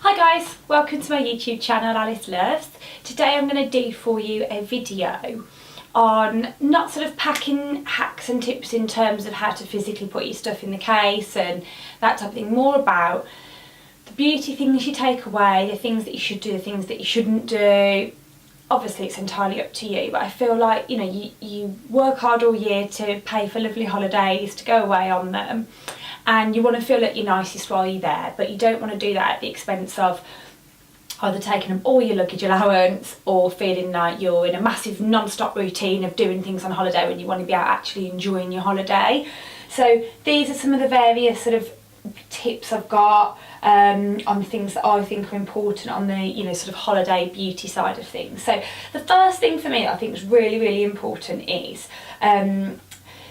Hi guys, welcome to my YouTube channel Alice Loves. Today I'm going to do for you a video on not sort of packing hacks and tips in terms of how to physically put your stuff in the case and that type of thing, more about the beauty things you take away, the things that you should do, the things that you shouldn't do. Obviously it's entirely up to you, but I feel like, you know, you work hard all year to pay for lovely holidays, to go away on them, and you want to feel at your nicest while you're there, but you don't want to do that at the expense of either taking up all your luggage allowance or feeling like you're in a massive non-stop routine of doing things on holiday when you want to be out actually enjoying your holiday. So these are some of the various sort of tips I've got on things that I think are important on the, you know, sort of holiday beauty side of things. So the first thing for me that I think is really important is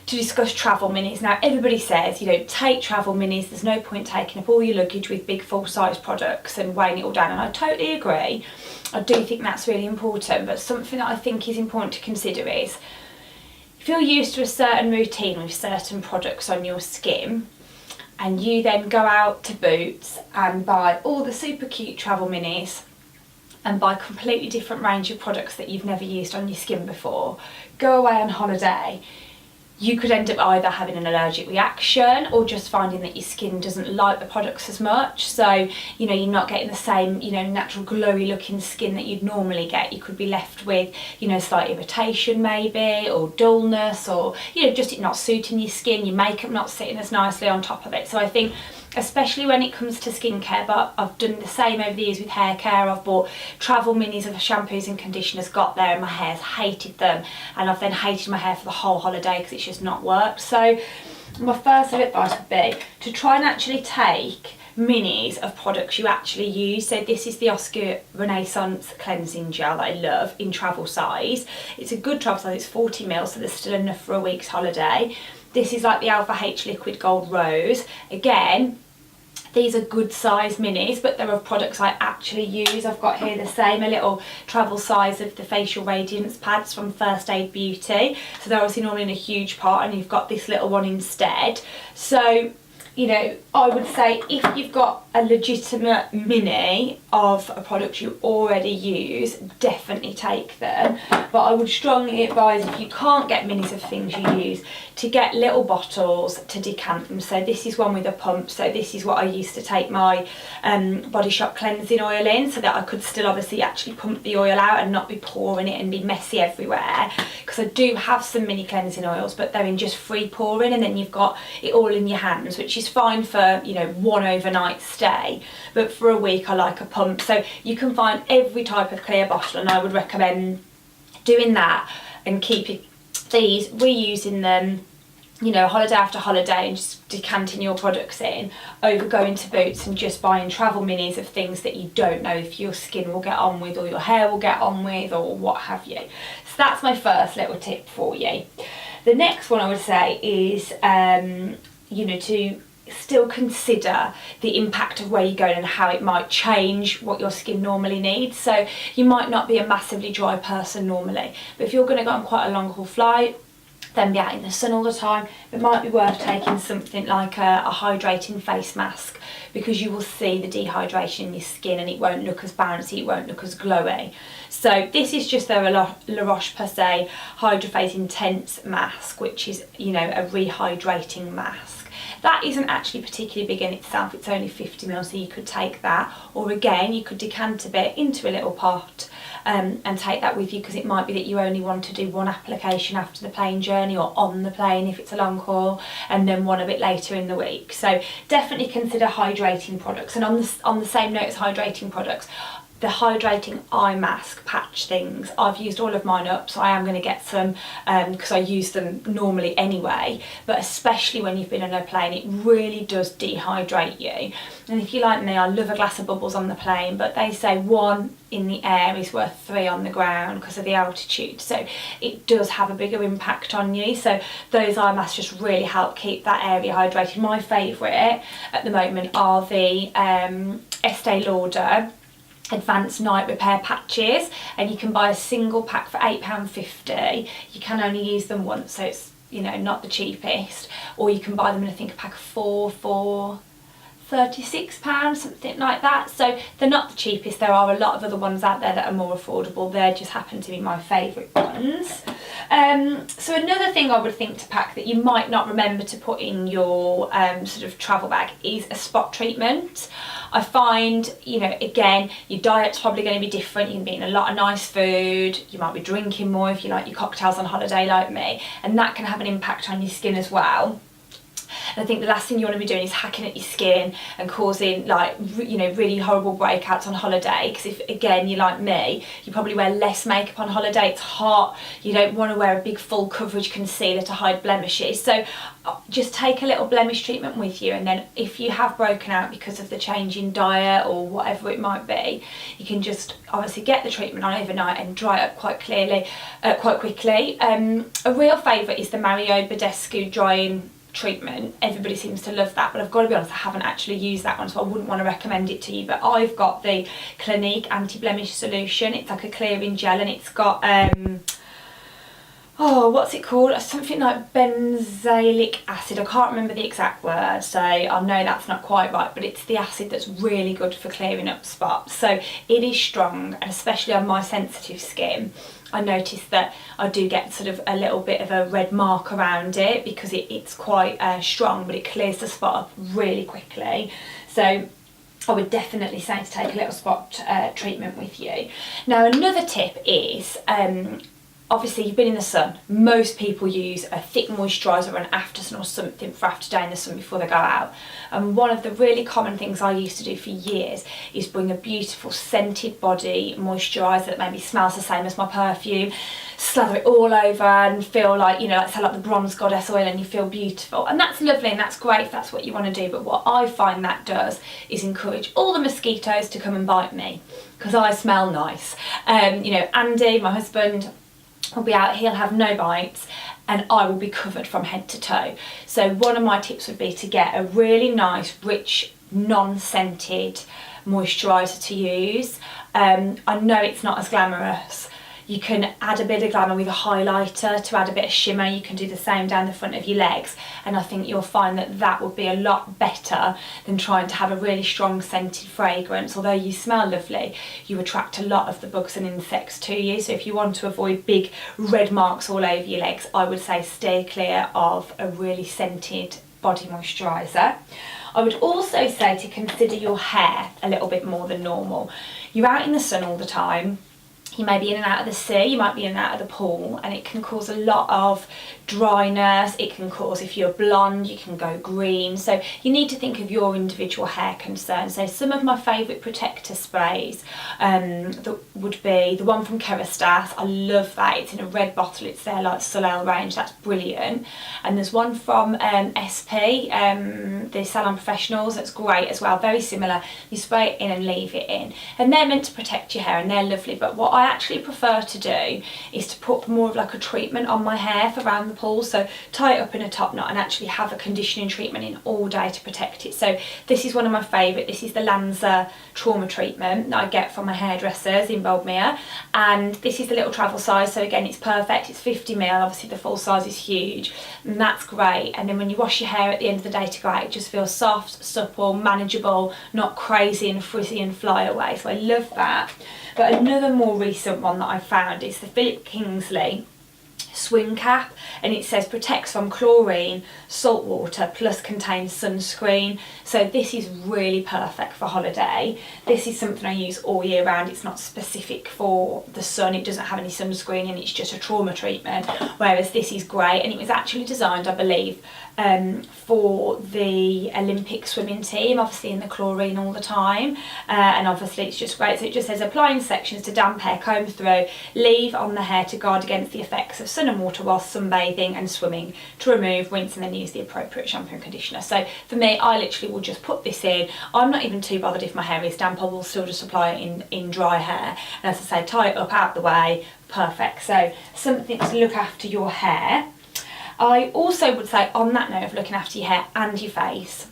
to discuss travel minis. Now everybody says, you know, take travel minis, there's no point taking up all your luggage with big full-size products and weighing it all down, and I totally agree. I do think that's really important, but something that I think is important to consider is if you're used to a certain routine with certain products on your skin, and you then go out to Boots and buy all the super cute travel minis and buy a completely different range of products that you've never used on your skin before, go away on holiday, you could end up either having an allergic reaction or just finding that your skin doesn't like the products as much. So, you know, you're not getting the same, you know, natural glowy looking skin that you'd normally get. You could be left with, you know, slight irritation maybe, or dullness, or, you know, just it not suiting your skin, your makeup not sitting as nicely on top of it. So I think, especially when it comes to skincare, but I've done the same over the years with hair care. I've bought travel minis of shampoos and conditioners, got there and my hair's hated them, and I've then hated my hair for the whole holiday because it's just not worked. So my first advice would be to try and actually take minis of products you actually use. So this is the Oscar Renaissance cleansing gel that I love in travel size. It's a good travel size, it's 40 ml, so there's still enough for a week's holiday. This is like the Alpha H Liquid Gold Rose. Again, these are good size minis, but they're of products I actually use. I've got here the same, a little travel size of the Facial Radiance pads from First Aid Beauty. So they're obviously normally in a huge pot, and you've got this little one instead. So, you know, I would say if you've got a legitimate mini of a product you already use, definitely take them. But I would strongly advise, if you can't get minis of things you use, to get little bottles to decant them. So this is one with a pump. So this is what I used to take my Body Shop cleansing oil in, so that I could still obviously actually pump the oil out and not be pouring it and be messy everywhere. Because I do have some mini cleansing oils, but they're in just free pouring, and then you've got it all in your hands, which is fine for, you know, one overnight stay, but for a week I like a pump. So you can find every type of clear bottle, and I would recommend doing that and keeping these, reusing them, you know, holiday after holiday, and just decanting your products in, over going to Boots and just buying travel minis of things that you don't know if your skin will get on with, or your hair will get on with, or what have you. So that's my first little tip for you. The next one I would say is, you know, to still consider the impact of where you're going and how it might change what your skin normally needs. So you might not be a massively dry person normally, but if you're going to go on quite a long haul flight, then be out in the sun all the time, it might be worth taking something like a hydrating face mask, because you will see the dehydration in your skin and it won't look as bouncy, it won't look as glowy. So this is just their La Roche-Posay Hydraphase Intense mask, which is, you know, a rehydrating mask. That isn't actually particularly big in itself, it's only 50 ml, so you could take that, or again you could decant a bit into a little pot and take that with you, because it might be that you only want to do one application after the plane journey, or on the plane if it's a long haul, and then one a bit later in the week. So definitely consider hydrating products. And on the same note as hydrating products, the hydrating eye mask patch things, I've used all of mine up, so I am going to get some because I use them normally anyway, but especially when you've been on a plane, it really does dehydrate you. And if you're like me, I love a glass of bubbles on the plane, but they say 1 in the air is worth 3 on the ground because of the altitude, so it does have a bigger impact on you. So those eye masks just really help keep that area hydrated. My favourite at the moment are the Estee Lauder Advanced Night Repair patches, and you can buy a single pack for £8.50. You can only use them once, so it's, you know, not the cheapest, or you can buy them in, I think, a pack of four £36, something like that. So they're not the cheapest. There are a lot of other ones out there that are more affordable. They just happen to be my favourite ones. So another thing I would think to pack that you might not remember to put in your sort of travel bag is a spot treatment. I find, you know, again, your diet's probably going to be different. You're going to be eating a lot of nice food. You might be drinking more if you like your cocktails on holiday like me, and that can have an impact on your skin as well. And I think the last thing you want to be doing is hacking at your skin and causing, like, you know, really horrible breakouts on holiday, because if, again, you're like me, you probably wear less makeup on holiday. It's hot, you don't want to wear a big full coverage concealer to hide blemishes. So just take a little blemish treatment with you, and then if you have broken out because of the change in diet or whatever it might be, you can just obviously get the treatment on overnight and dry it up quite quickly. A real favourite is the Mario Badescu drying treatment. Everybody seems to love that, but I've got to be honest, I haven't actually used that one, so I wouldn't want to recommend it to you. But I've got the Clinique anti-blemish solution. It's like a clearing gel, and it's got what's it called, something like benzoic acid. I can't remember the exact word, so I know that's not quite right, but it's the acid that's really good for clearing up spots. So it is strong, and especially on my sensitive skin, I noticed that I do get sort of a little bit of a red mark around it because it's quite strong, but it clears the spot up really quickly. So I would definitely say to take a little spot treatment with you. Now, another tip is, obviously you've been in the sun. Most people use a thick moisturiser or an after sun or something for after day in the sun before they go out. And one of the really common things I used to do for years is bring a beautiful scented body moisturiser that maybe smells the same as my perfume, slather it all over and feel like, you know, like, say, like the bronze goddess oil, and you feel beautiful. And that's lovely and that's great if that's what you want to do, but what I find that does is encourage all the mosquitoes to come and bite me because I smell nice. You know, Andy, my husband, will be out, he'll have no bites, and I will be covered from head to toe. So one of my tips would be to get a really nice, rich, non-scented moisturiser to use. I know it's not as glamorous. You can add a bit of glamour with a highlighter to add a bit of shimmer. You can do the same down the front of your legs, and I think you'll find that that would be a lot better than trying to have a really strong scented fragrance. Although you smell lovely, you attract a lot of the bugs and insects to you. So if you want to avoid big red marks all over your legs, I would say stay clear of a really scented body moisturiser. I would also say to consider your hair a little bit more than normal. You're out in the sun all the time. You may be in and out of the sea, you might be in and out of the pool, and it can cause a lot of dryness. It can cause, if you're blonde, you can go green. So you need to think of your individual hair concerns. So some of my favourite protector sprays that would be the one from Kerastase. I love that. It's in a red bottle. It's their like Soleil range. That's brilliant. And there's one from SP, the Salon Professionals. That's great as well. Very similar. You spray it in and leave it in, and they're meant to protect your hair, and they're lovely. But what I actually prefer to do is to put more of like a treatment on my hair for around the pool. So tie it up in a top knot and actually have a conditioning treatment in all day to protect it. So this is one of my favourite. This is the Lanza trauma treatment that I get from my hairdressers in Boldmere, and this is the little travel size. So again, it's perfect. It's 50ml. Obviously the full size is huge, and that's great. And then when you wash your hair at the end of the day to go out, it just feels soft, supple, manageable, not crazy and frizzy and fly away. So I love that. But another more recent one that I found is the Philip Kingsley swing cap, and it says protects from chlorine, salt water, plus contains sunscreen. So this is really perfect for holiday. This is something I use all year round. It's not specific for the sun. It doesn't have any sunscreen, and it's just a trauma treatment, whereas this is great. And it was actually designed, I believe, for the Olympic swimming team, obviously in the chlorine all the time, and obviously it's just great. So it just says apply in sections to damp hair, comb through, leave on the hair to guard against the effects of sun and water while sunbathing and swimming, to remove, rinse, and then use the appropriate shampoo and conditioner. So for me, I literally will just put this in. I'm not even too bothered if my hair is damp. I will still just apply it in dry hair, and as I say, tie it up out the way. Perfect. So something to look after your hair. I also would say, on that note of looking after your hair and your face,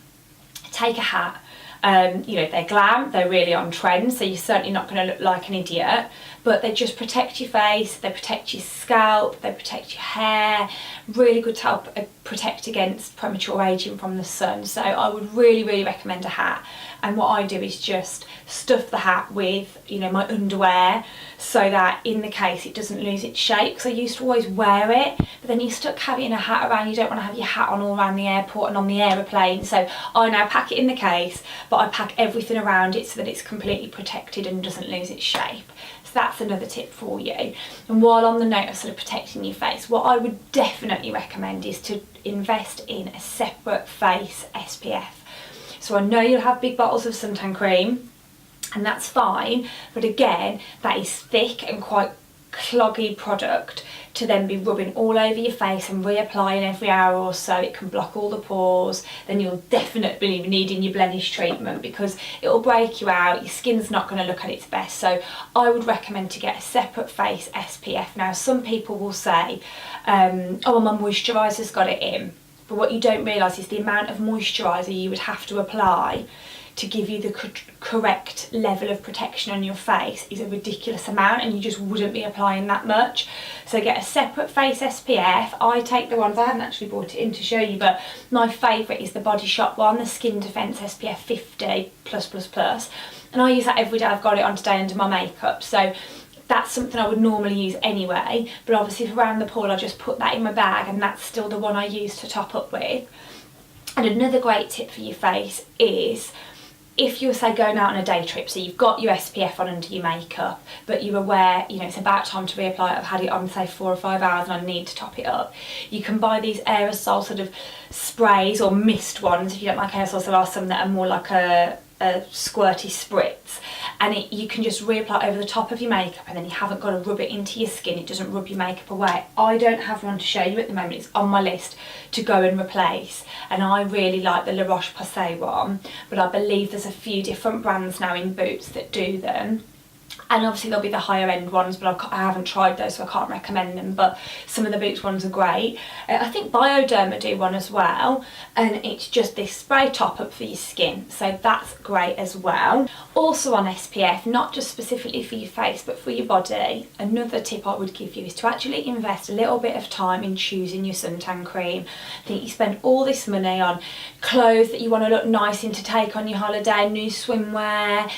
take a hat. You know, they're glam, they're really on trend, so you're certainly not going to look like an idiot, but they just protect your face, they protect your scalp, they protect your hair. Really good to help protect against premature aging from the sun. So I would really recommend a hat. And what I do is just stuff the hat with, you know, my underwear, so that in the case it doesn't lose its shape, because I used to always wear it, but then you're stuck having a hat around. You don't want to have your hat on all around the airport and on the aeroplane. So I now pack it in the case, but I pack everything around it so that it's completely protected and doesn't lose its shape. So that's another tip for you. And while on the note of sort of protecting your face, what I would definitely recommend is to invest in a separate face SPF. So I know you'll have big bottles of suntan cream, and that's fine, but again, that is thick and quite cloggy product to then be rubbing all over your face and reapplying every hour or so. It can block all the pores. Then you'll definitely be needing your blemish treatment, because it'll break you out, your skin's not going to look at its best. So I would recommend to get a separate face SPF. Now some people will say, oh, my moisturiser's got it in. But what you don't realise is the amount of moisturiser you would have to apply to give you the correct level of protection on your face is a ridiculous amount, and you just wouldn't be applying that much. So get a separate face SPF. I take the ones, I haven't actually brought it in to show you, but my favourite is the Body Shop one, the Skin Defence SPF 50+++, and I use that every day. I've got it on today under my makeup, so that's something I would normally use anyway, but obviously for around the pool I just put that in my bag, and that's still the one I use to top up with. And another great tip for your face is, if you're, say, going out on a day trip, so you've got your SPF on under your makeup, but you're aware, you know, it's about time to reapply it, I've had it on, say, 4 or 5 hours and I need to top it up, you can buy these aerosol sort of sprays or mist ones. If you don't like aerosols, there are some that are more like a squirty spritz, and you can just reapply over the top of your makeup, and then you haven't got to rub it into your skin. It doesn't rub your makeup away. I don't have one to show you at the moment. It's on my list to go and replace, and I really like the La Roche-Posay one, but I believe there's a few different brands now in Boots that do them. And obviously there'll be the higher end ones, but I haven't tried those, so I can't recommend them, but some of the Boots ones are great. I think Bioderma do one as well, and it's just this spray top up for your skin, so that's great as well. Also on SPF, not just specifically for your face but for your body, another tip I would give you is to actually invest a little bit of time in choosing your suntan cream. I think you spend all this money on clothes that you want to look nice in to take on your holiday, new swimwear,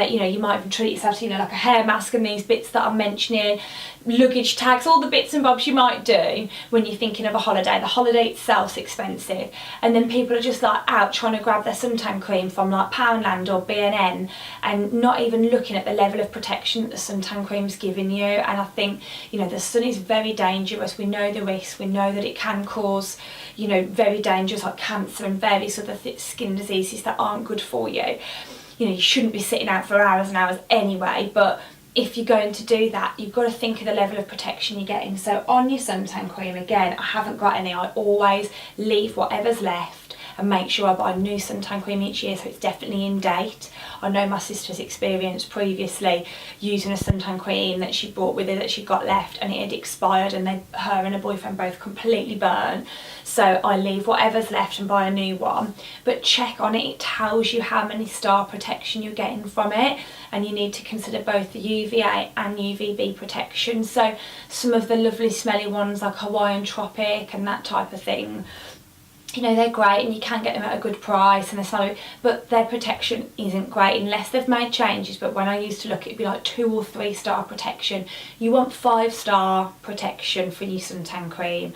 you know, you might even treat yourself to, you know, like a hair mask and these bits that I'm mentioning, luggage tags, all the bits and bobs you might do when you're thinking of a holiday. The holiday itself's expensive, and then people are just like out trying to grab their suntan cream from like Poundland or B&M and not even looking at the level of protection that the suntan cream's giving you. And I think, you know, the sun is very dangerous. We know the risks. We know that it can cause, you know, very dangerous like cancer and various other skin diseases that aren't good for you. You know, you shouldn't be sitting out for hours and hours anyway, but if you're going to do that, you've got to think of the level of protection you're getting. So on your suntan cream, again, I haven't got any. I always leave whatever's left and make sure I buy new suntan cream each year, so it's definitely in date. I know my sister's experienced previously using a suntan cream that she brought with her that she got left, and it had expired, and her and her boyfriend both completely burnt. So I leave whatever's left and buy a new one, but check on it. It tells you how many star protection you're getting from it, and you need to consider both the UVA and UVB protection. So some of the lovely smelly ones like Hawaiian Tropic and that type of thing, you know, they're great and you can get them at a good price, and but their protection isn't great unless they've made changes. But when I used to look, it'd be like 2 or 3 star protection. You want 5-star protection for your suntan cream,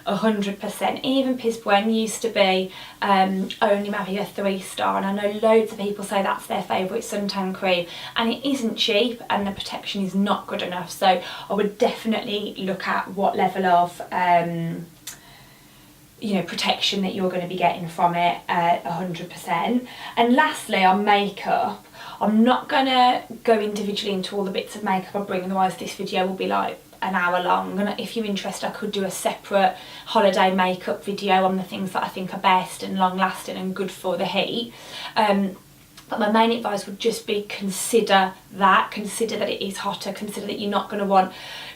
100%. Even Piz Buen used to be only maybe a 3-star, and I know loads of people say that's their favourite suntan cream, and it isn't cheap and the protection is not good enough. So I would definitely look at what level of you know, protection that you're going to be getting from it, 100%. And lastly, on makeup, I'm not going to go individually into all the bits of makeup I bring, otherwise this video will be like an hour long, and if you're interested I could do a separate holiday makeup video on the things that I think are best and long lasting and good for the heat. But my main advice would just be consider that it is hotter, consider that you're not going to want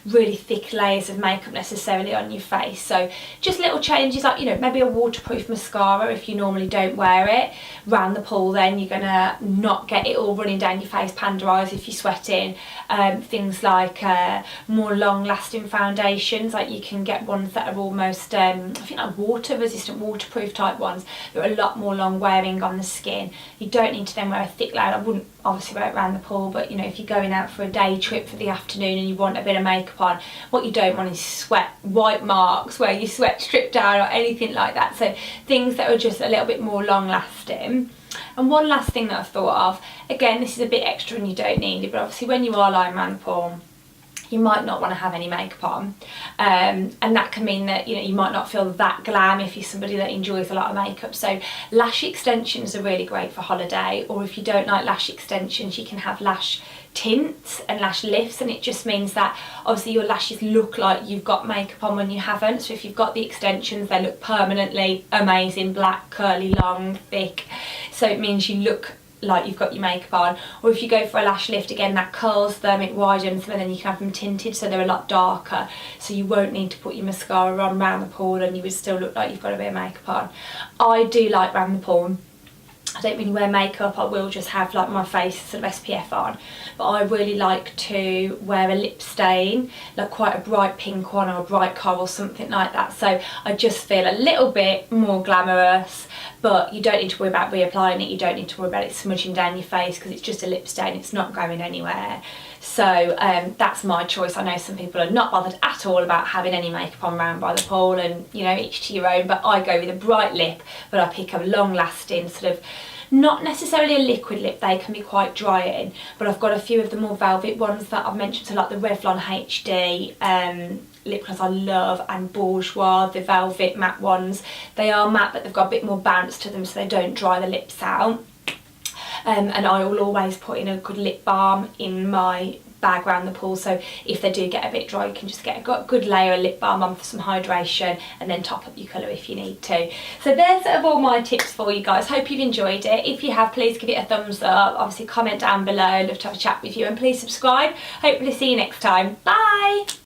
really thick layers of makeup necessarily on your face. So just little changes, like, you know, maybe a waterproof mascara if you normally don't wear it round the pool, then you're gonna not get it all running down your face, panda eyes if you're sweating. Things like more long lasting foundations, like you can get ones that are almost I think like water resistant, waterproof type ones that are a lot more long wearing on the skin. You don't need to then wear a thick layer. I wouldn't obviously wear it around the pool, but you know, if you're going out for a day trip for the afternoon and you want a bit of makeup on, what you don't want is sweat, white marks where your sweat stripped down or anything like that. So things that are just a little bit more long lasting. And one last thing that I've thought of, again, this is a bit extra and you don't need it, but obviously when you are lying around the pool, you might not want to have any makeup on, and that can mean that, you know, you might not feel that glam if you're somebody that enjoys a lot of makeup. So lash extensions are really great for holiday, or if you don't like lash extensions, you can have lash tints and lash lifts, and it just means that obviously your lashes look like you've got makeup on when you haven't. So if you've got the extensions, they look permanently amazing, black, curly, long, thick, so it means you look like you've got your makeup on. Or if you go for a lash lift, again, that curls them, it widens them, and then you can have them tinted so they're a lot darker, so you won't need to put your mascara on round the pool and you would still look like you've got a bit of makeup on. I do like round the pool, I don't really wear makeup, I will just have like my face sort of SPF on, but I really like to wear a lip stain, like quite a bright pink one or a bright coral, something like that, so I just feel a little bit more glamorous. But you don't need to worry about reapplying it, you don't need to worry about it smudging down your face because it's just a lip stain, it's not going anywhere. So that's my choice. I know some people are not bothered at all about having any makeup on round by the pool, and you know, each to your own, but I go with a bright lip, but I pick a long lasting sort of, not necessarily a liquid lip, they can be quite drying, but I've got a few of the more velvet ones that I've mentioned, so like the Revlon HD lip gloss I love, and Bourjois, the velvet matte ones. They are matte but they've got a bit more bounce to them so they don't dry the lips out. And I will always put in a good lip balm in my bag around the pool, so if they do get a bit dry you can just get a good layer of lip balm on for some hydration and then top up your colour if you need to. So there's sort of all my tips for you guys. Hope you've enjoyed it. If you have, please give it a thumbs up, obviously comment down below, I'd love to have a chat with you, and please subscribe. Hopefully see you next time. Bye!